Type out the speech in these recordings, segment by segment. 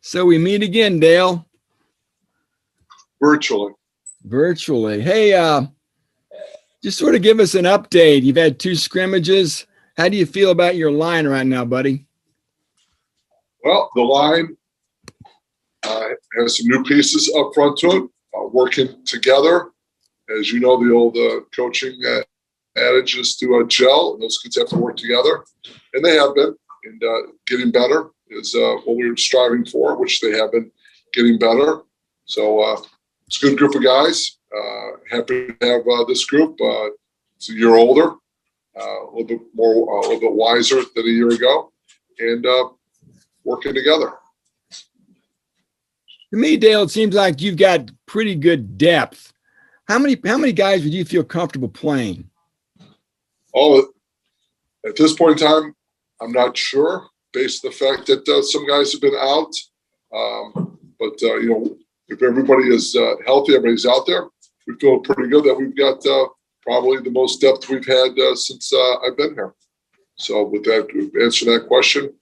So we meet again, Dale. Virtually. Hey, just sort of give us an update. You've had 2 scrimmages. How do you feel about your line right now, buddy? Well, the line has some new pieces up front to it, working together. As you know, the old coaching adage is to gel, and those kids have to work together. And they have been. And getting better is what we were striving for, which they have been getting better. So it's a good group of guys. Happy to have this group. It's a year older, a little bit wiser than a year ago, and working together. To me, Dale, it seems like you've got pretty good depth. How many guys would you feel comfortable playing? Oh, at this point in time, I'm not sure, based on the fact that some guys have been out. But if everybody is healthy, everybody's out there, we feel pretty good that we've got probably the most depth we've had since I've been here. So with that, to answer that question,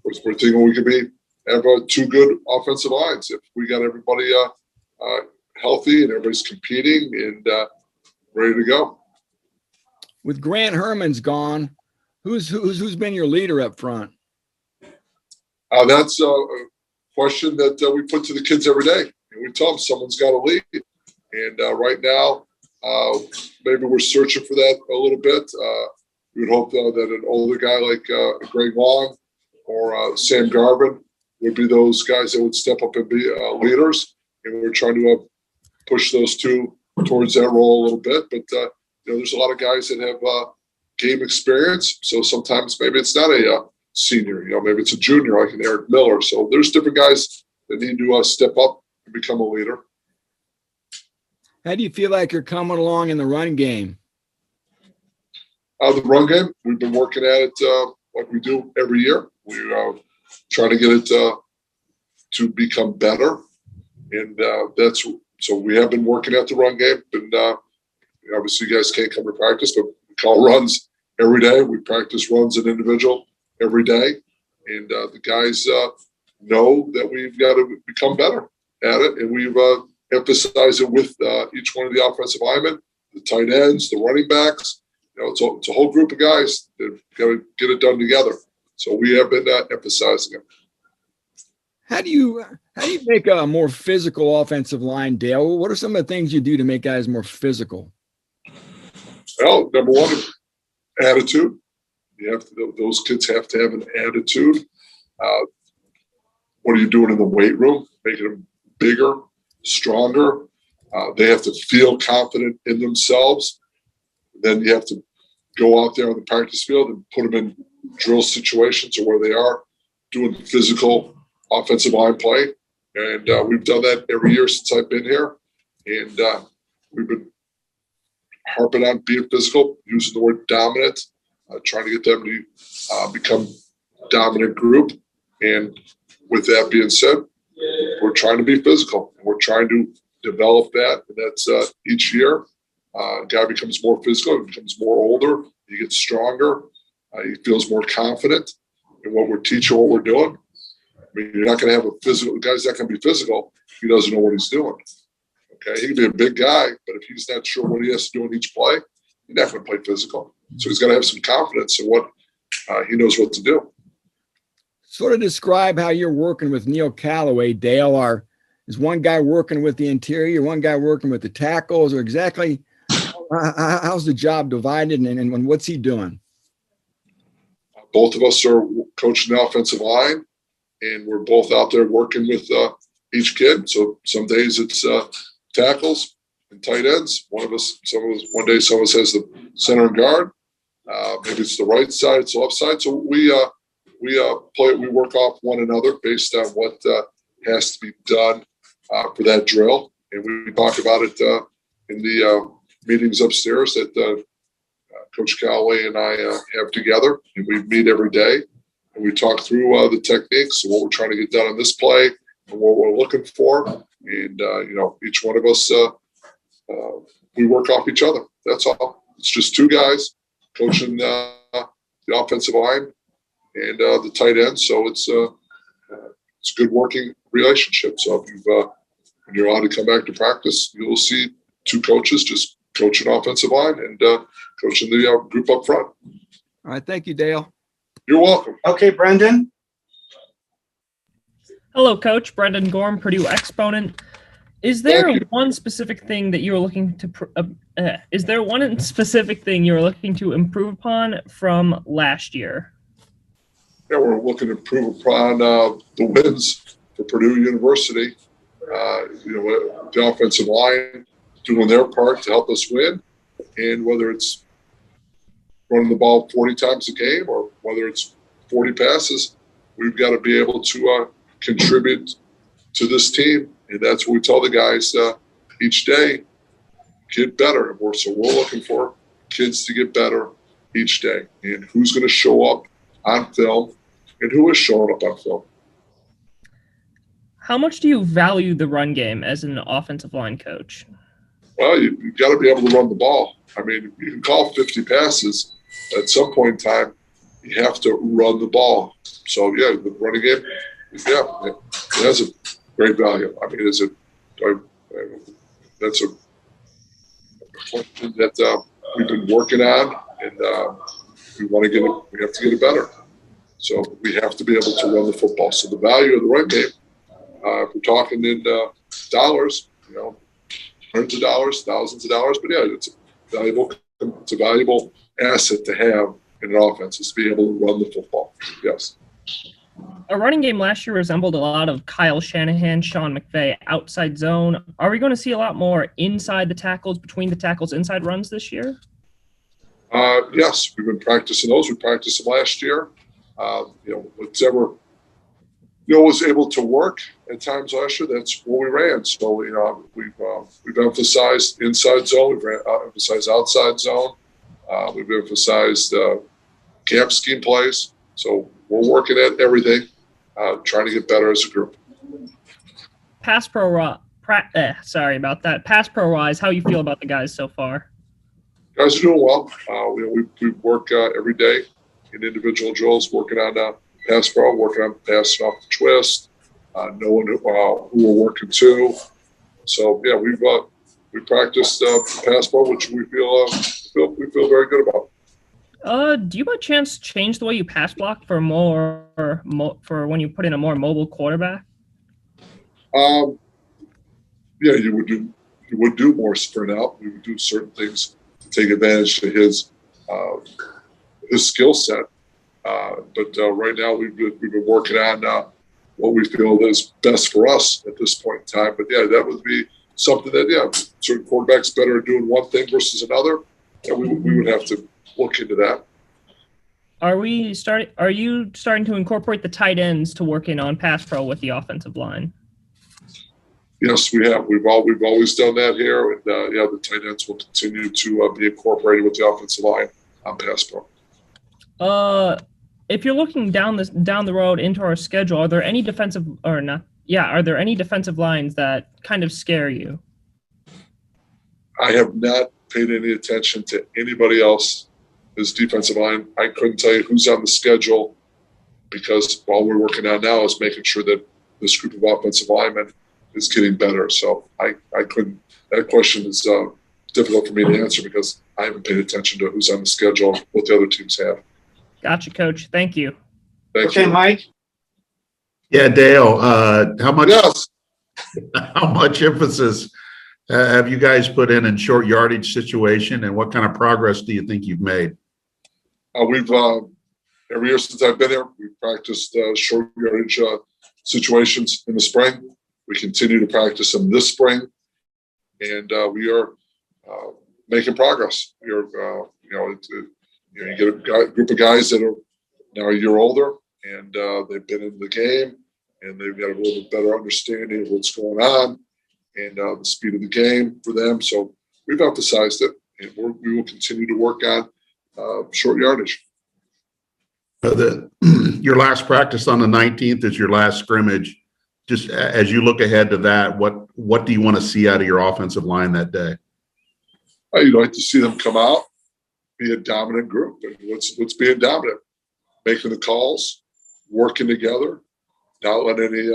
we're thinking we could have 2 good offensive lines if we got everybody healthy and everybody's competing and ready to go. With Grant Herman's gone, who's been your leader up front? That's a question that we put to the kids every day. And we tell them someone's got to lead. And right now, maybe we're searching for that a little bit. We would hope, though, that an older guy like Greg Long or Sam Garvin would be those guys that would step up and be leaders. And we're trying to push those 2 towards that role a little bit. But, there's a lot of guys that have game experience. So sometimes maybe it's not a senior, maybe it's a junior like an Eric Miller. So there's different guys that need to step up and become a leader. How do you feel like you're coming along in the run game? The run game, we've been working at it like we do every year. We're trying to get it to become better. And so we have been working at the run game. And obviously you guys can't come to practice, but we call runs every day. We practice runs an individual every day. And the guys know that we've got to become better at it. And we've emphasized it with each one of the offensive linemen, the tight ends, the running backs. It's a whole group of guys that got to get it done together. So we have been emphasizing it. How do you make a more physical offensive line, Dale? What are some of the things you do to make guys more physical? Well, number one, attitude. Those kids have to have an attitude. What are you doing in the weight room? Making them bigger, stronger. They have to feel confident in themselves. Then you have to go out there on the practice field and put them in drill situations or where they are doing physical offensive line play. And we've done that every year since I've been here. And we've been harping on being physical, using the word dominant, trying to get them to become a dominant group. And with that being said, we're trying to be physical. And we're trying to develop that. And that's each year. Guy becomes more physical, he becomes more older, he gets stronger, he feels more confident in what we're teaching, what we're doing. I mean, you're not going to have a physical guy's not going to be physical if he doesn't know what he's doing. Okay, he can be a big guy, but if he's not sure what he has to do in each play, he's not going to play physical. So he's got to have some confidence in what he knows what to do. Sort of describe how you're working with Neil Calloway, Dale. Is one guy working with the interior, one guy working with the tackles, or exactly how's the job divided, and what's he doing? Both of us are coaching the offensive line, and we're both out there working with each kid. So some days it's tackles and tight ends. One day some of us has the center and guard. Maybe it's the right side, it's the left side. So we work off one another based on what has to be done for that drill, and we talk about it in the meetings upstairs that Coach Calloway and I have together, and we meet every day, and we talk through the techniques and what we're trying to get done on this play and what we're looking for. And each one of us we work off each other. That's all. It's just 2 guys coaching the offensive line and the tight end. So it's it's a good working relationship. So if when you're allowed to come back to practice, you'll see two coaches just coaching offensive line and coaching the group up front. All right. Thank you, Dale. You're welcome. Okay, Brendan. Hello, Coach. Brendan Gorm, Purdue Exponent. Is there one specific thing that you're looking to? Is there one specific thing you're looking to improve upon from last year? Yeah, we're looking to improve upon the wins for Purdue University. The offensive line doing their part to help us win, and whether it's running the ball 40 times a game or whether it's 40 passes, we've got to be able to contribute to this team. And that's what we tell the guys each day, get better. So we're looking for kids to get better each day. And who's going to show up on film and who is showing up on film. How much do you value the run game as an offensive line coach? Well, you've got to be able to run the ball. I mean, you can call 50 passes. At some point in time, you have to run the ball. So, yeah, the running game, yeah, it has a great value. I mean, that's a question that we've been working on, and we have to get it better. So we have to be able to run the football. So the value of the run game, if we're talking in dollars, hundreds of dollars, thousands of dollars, but yeah, it's a valuable asset to have in an offense is to be able to run the football. Yes. A running game last year resembled a lot of Kyle Shanahan, Sean McVay outside zone. Are we going to see a lot more inside the tackles, between the tackles, inside runs this year? Yes, we've been practicing those. We practiced them last year. Whatever was able to work at times last year, that's what we ran. So we've emphasized inside zone, we've emphasized outside zone, we've emphasized camp scheme plays. So we're working at everything, trying to get better as a group. Pass pro wise, how you feel about the guys so far? Guys are doing well. We work every day in individual drills, working on pass pro, working on passing off the twist, knowing who we're working to. So yeah, we practiced pass pro, which we feel very good about. Do you by chance change the way you pass block for for when you put in a more mobile quarterback? Yeah, you would do more sprint out. We would do certain things to take advantage of his skill set. But right now we've been working on what we feel is best for us at this point in time. But yeah, that would be something that certain quarterbacks better doing one thing versus another, and we would have to look into that. Are you starting to incorporate the tight ends to working on pass pro with the offensive line? Yes, we have. We've always done that here, and the tight ends will continue to be incorporated with the offensive line on pass pro. If you're looking down the road into our schedule, are there any defensive lines that kind of scare you? I have not paid any attention to anybody else's defensive line. I couldn't tell you who's on the schedule because all we're working on now is making sure that this group of offensive linemen is getting better. So I couldn't. That question is difficult for me to answer because I haven't paid attention to who's on the schedule, what the other teams have. Gotcha, Coach. Thank you. Thank you. Mike? Yeah, Dale, how much emphasis have you guys put in short yardage situation, and what kind of progress do you think you've made? We've every year since I've been here, we've practiced short yardage situations in the spring. We continue to practice them this spring, and we are making progress. You get a group of guys that are now a year older, and they've been in the game, and they've got a little bit better understanding of what's going on and the speed of the game for them. So we've emphasized it, and we will continue to work on short yardage. Your last practice on the 19th is your last scrimmage. Just as you look ahead to that, what do you want to see out of your offensive line that day? You'd like to see them come out, be a dominant group. And what's being dominant? Making the calls, working together, not let anybody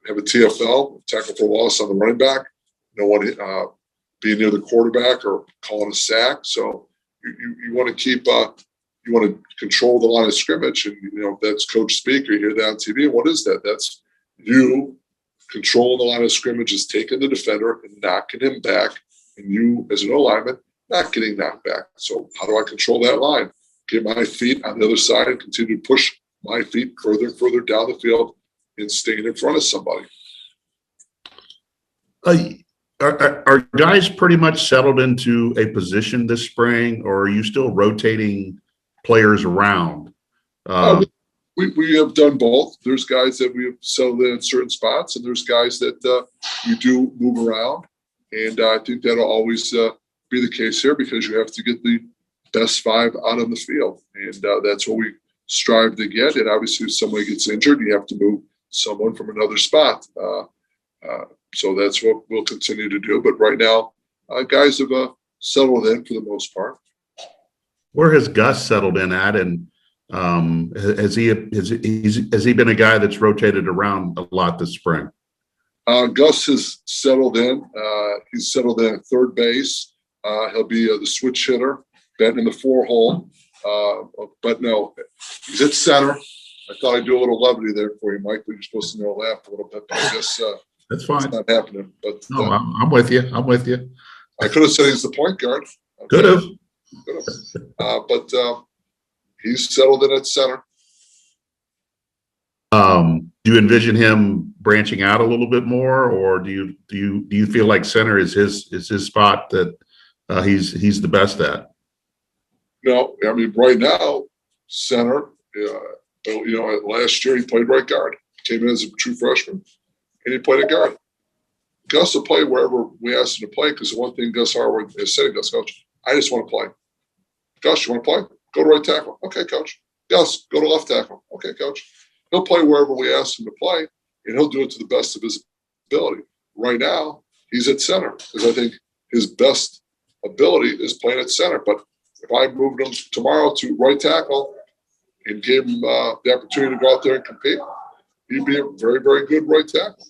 have a TFL, tackle for loss on the running back. No one being near the quarterback or calling a sack. So you want to keep you want to control the line of scrimmage, and that's coach speak. Or you hear that on TV. What is that? That's you controlling the line of scrimmage, is taking the defender and knocking him back, and you as an O-lineman not getting knocked back. So how do I control that line? Get my feet on the other side and continue to push my feet further and further down the field and staying in front of somebody. Are guys pretty much settled into a position this spring, or are you still rotating players around? We have done both. There's guys that we have settled in certain spots, and there's guys that we do move around. And I think that'll always be the case here, because you have to get the best five out on the field. And that's what we strive to get. And obviously, if somebody gets injured, you have to move someone from another spot. So that's what we'll continue to do. But right now, guys have settled in for the most part. Where has Gus settled in at? And has he been a guy that's rotated around a lot this spring? Gus has settled in. He's settled in at third base. He'll be the switch hitter, batting in the 4-hole. But no, he's at center. I thought I'd do a little levity there for you, Mike, but you're supposed to laugh a little bit. But I guess that's fine. It's not happening. But no, I'm with you. I'm with you. I could have said he's the point guard. Could have. But he's settled in at center. Do you envision him branching out a little bit more, or do you feel like center is his spot that he's the best at? No, I mean right now center. Last year he played right guard. Came in as a true freshman, and he played a guard. Gus will play wherever we ask him to play, because the one thing Gus Harwood has said to Gus, Coach, I just want to play. Gus, you want to play? Go to right tackle. Okay, Coach. Gus, go to left tackle. Okay, Coach. He'll play wherever we ask him to play, and he'll do it to the best of his ability. Right now, he's at center, because I think his best ability is playing at center. But if I moved him tomorrow to right tackle and gave him the opportunity to go out there and compete, he'd be a very, very good right tackle.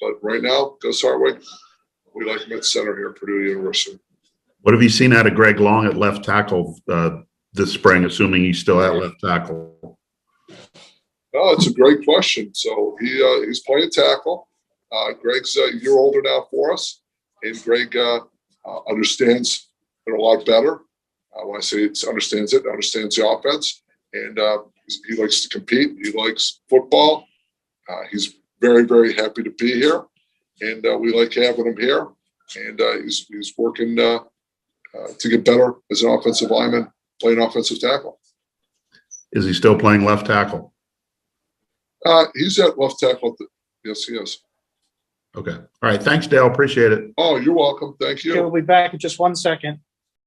But right now, Gus Hartwig, we like him at center here at Purdue University. What have you seen out of Greg Long at left tackle this spring, assuming he's still at left tackle? Oh, it's a great question. So he's playing tackle. Greg's a year older now for us, and Greg understands it a lot better. When I say it, understands the offense, and he likes to compete. He likes football. He's very, very happy to be here, and we like having him here. And he's working to get better as an offensive lineman, playing offensive tackle. Is he still playing left tackle? He's at left tackle. Yes, he is. Okay. All right. Thanks, Dale. Appreciate it. Oh, you're welcome. Thank you. Okay, we'll be back in just 1 second.